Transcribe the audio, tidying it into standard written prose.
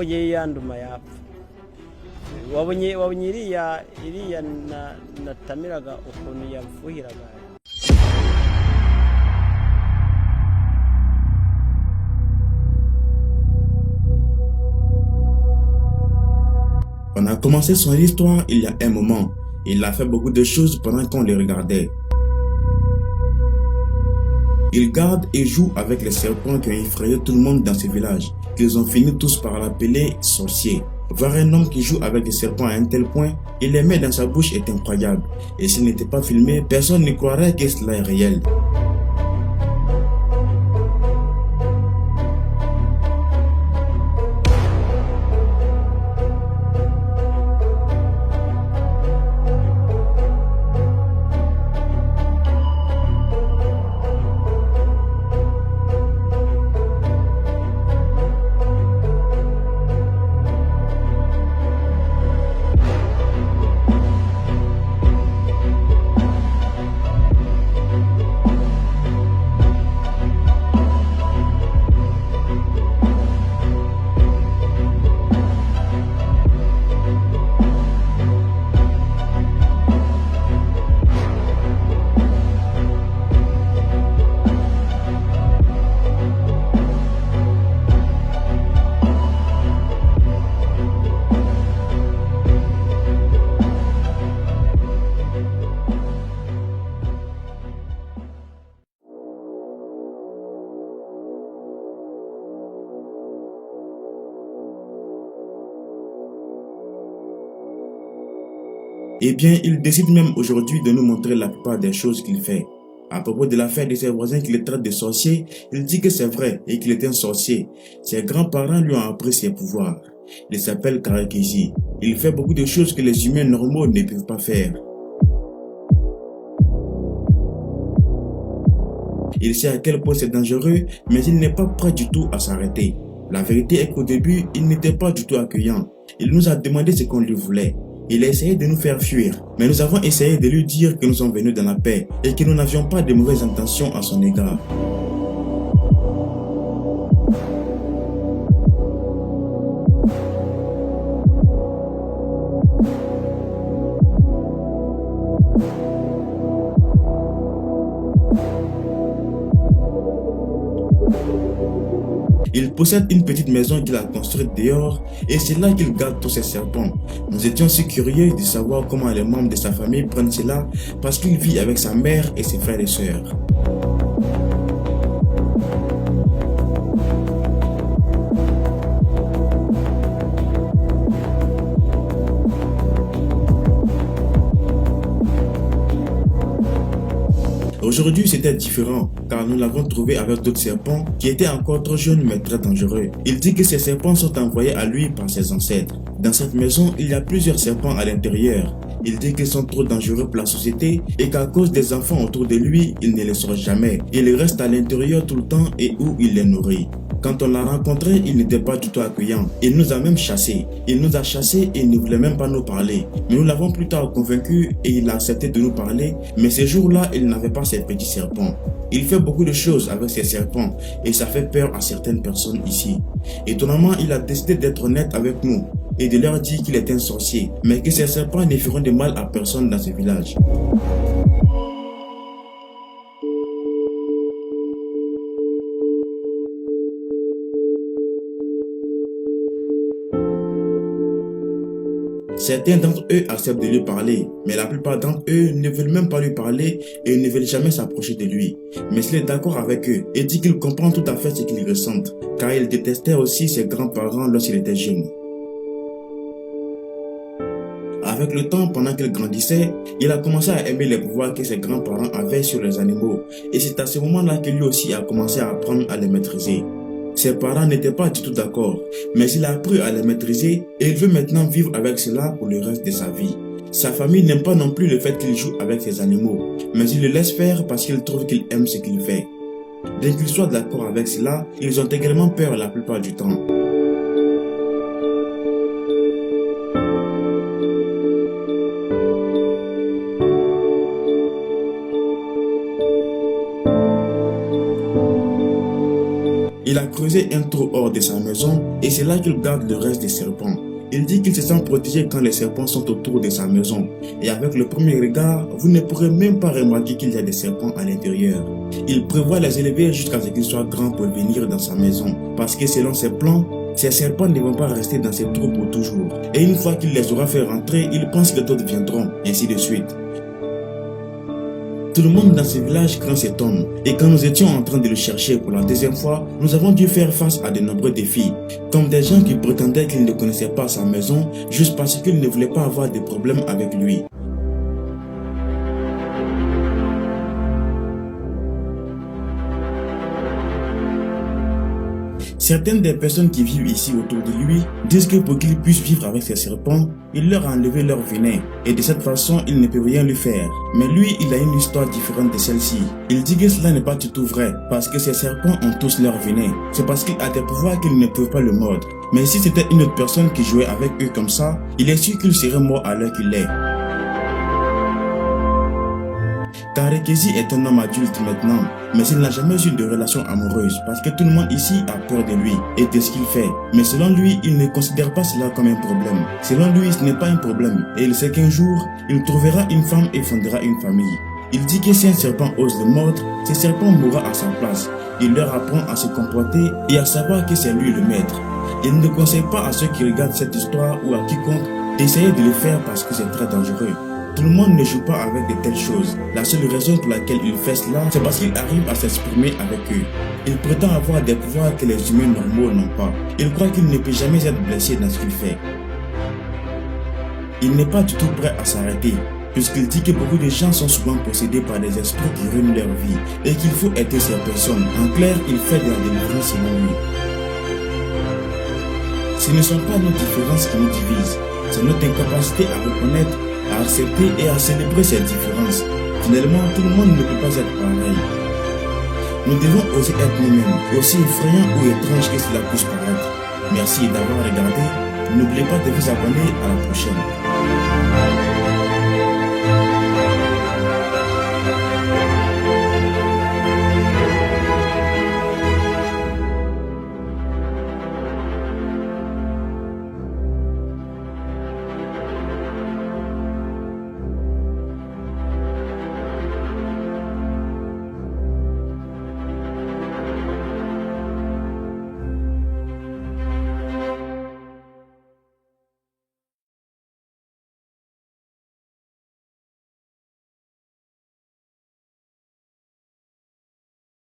ye yanduma yapfa. Wabonye iriya natamiraga ukuntu yafuhiraga. On a commencé son histoire il y a un moment. Il a fait beaucoup de choses pendant qu'on les regardait. Il garde et joue avec les serpents qui ont effrayé tout le monde dans ce village, qu'ils ont fini tous par l'appeler sorcier. Voir un homme qui joue avec des serpents à un tel point, il les met dans sa bouche est incroyable. Et s'il n'était pas filmé, personne ne croirait que cela est réel. Eh bien, il décide même aujourd'hui de nous montrer la plupart des choses qu'il fait. À propos de l'affaire de ses voisins qui le traitent de sorcier, il dit que c'est vrai et qu'il est un sorcier. Ses grands-parents lui ont appris ses pouvoirs. Il s'appelle Karakiji. Il fait beaucoup de choses que les humains normaux ne peuvent pas faire. Il sait à quel point c'est dangereux, mais il n'est pas prêt du tout à s'arrêter. La vérité est qu'au début, il n'était pas du tout accueillant. Il nous a demandé ce qu'on lui voulait. Il a essayé de nous faire fuir, mais nous avons essayé de lui dire que nous sommes venus dans la paix et que nous n'avions pas de mauvaises intentions à son égard. Il possède une petite maison qu'il a construite dehors et c'est là qu'il garde tous ses serpents. Nous étions si curieux de savoir comment les membres de sa famille prennent cela parce qu'il vit avec sa mère et ses frères et sœurs. Aujourd'hui, c'était différent, car nous l'avons trouvé avec d'autres serpents qui étaient encore trop jeunes mais très dangereux. Il dit que ces serpents sont envoyés à lui par ses ancêtres. Dans cette maison, il y a plusieurs serpents à l'intérieur. Il dit qu'ils sont trop dangereux pour la société et qu'à cause des enfants autour de lui, il ne les sort jamais. Il reste à l'intérieur tout le temps et où il les nourrit. Quand on l'a rencontré, il n'était pas du tout accueillant. Il nous a même chassés. Il nous a chassés et il ne voulait même pas nous parler. Mais nous l'avons plus tard convaincu et il a accepté de nous parler. Mais ces jours-là, il n'avait pas ses petits serpents. Il fait beaucoup de choses avec ses serpents et ça fait peur à certaines personnes ici. Étonnamment, il a décidé d'être honnête avec nous et de leur dire qu'il est un sorcier, mais que ces serpents ne feront de mal à personne dans ce village. Certains d'entre eux acceptent de lui parler, mais la plupart d'entre eux ne veulent même pas lui parler et ne veulent jamais s'approcher de lui. Mais il est d'accord avec eux et dit qu'il comprend tout à fait ce qu'ils ressentent, car il détestait aussi ses grands-parents lorsqu'il était jeune. Avec le temps, pendant qu'il grandissait, il a commencé à aimer les pouvoirs que ses grands-parents avaient sur les animaux, et c'est à ce moment-là que lui aussi a commencé à apprendre à les maîtriser. Ses parents n'étaient pas du tout d'accord, mais il a appris à les maîtriser et il veut maintenant vivre avec cela pour le reste de sa vie. Sa famille n'aime pas non plus le fait qu'il joue avec ses animaux, mais il le laisse faire parce qu'il trouve qu'il aime ce qu'il fait. Dès qu'ils soient d'accord avec cela, ils ont également peur la plupart du temps. Il a creusé un trou hors de sa maison et c'est là qu'il garde le reste des serpents. Il dit qu'il se sent protégé quand les serpents sont autour de sa maison. Et avec le premier regard, vous ne pourrez même pas remarquer qu'il y a des serpents à l'intérieur. Il prévoit les élever jusqu'à ce qu'ils soient grands pour venir dans sa maison. Parce que selon ses plans, ces serpents ne vont pas rester dans ces trous pour toujours. Et une fois qu'il les aura fait rentrer, il pense que d'autres viendront, ainsi de suite. Tout le monde dans ce village craint cet homme. Et quand nous étions en train de le chercher pour la deuxième fois, nous avons dû faire face à de nombreux défis. Comme des gens qui prétendaient qu'ils ne connaissaient pas sa maison juste parce qu'ils ne voulaient pas avoir de problèmes avec lui. Certaines des personnes qui vivent ici autour de lui disent que pour qu'ils puissent vivre avec ces serpents, il leur a enlevé leur venin et de cette façon, ils ne peuvent rien lui faire. Mais lui, il a une histoire différente de celle-ci. Il dit que cela n'est pas du tout vrai parce que ces serpents ont tous leur venin. C'est parce qu'il a des pouvoirs qu'ils ne peuvent pas le mordre. Mais si c'était une autre personne qui jouait avec eux comme ça, il est sûr qu'il serait mort à l'heure qu'il est. Tarekezi est un homme adulte maintenant, mais il n'a jamais eu de relation amoureuse parce que tout le monde ici a peur de lui et de ce qu'il fait. Mais selon lui, il ne considère pas cela comme un problème. Selon lui, ce n'est pas un problème et il sait qu'un jour, il trouvera une femme et fondera une famille. Il dit que si un serpent ose le mordre, ce serpent mourra à sa place. Il leur apprend à se comporter et à savoir que c'est lui le maître. Il ne conseille pas à ceux qui regardent cette histoire ou à quiconque d'essayer de le faire parce que c'est très dangereux. Tout le monde ne joue pas avec de telles choses. La seule raison pour laquelle il fait cela, c'est parce qu'il arrive à s'exprimer avec eux. Il prétend avoir des pouvoirs que les humains normaux n'ont pas. Il croit qu'il ne peut jamais être blessé dans ce qu'il fait. Il n'est pas du tout prêt à s'arrêter, puisqu'il dit que beaucoup de gens sont souvent possédés par des esprits qui ruinent leur vie et qu'il faut aider ces personnes. En clair, il fait de la délivrance selon lui. Ce ne sont pas nos différences qui nous divisent, c'est notre incapacité à reconnaître, à accepter et à célébrer ces différences. Finalement, tout le monde ne peut pas être pareil. Nous devons oser être nous-mêmes, aussi effrayants ou étranges que cela puisse paraître. Merci d'avoir regardé. N'oubliez pas de vous abonner. À la prochaine.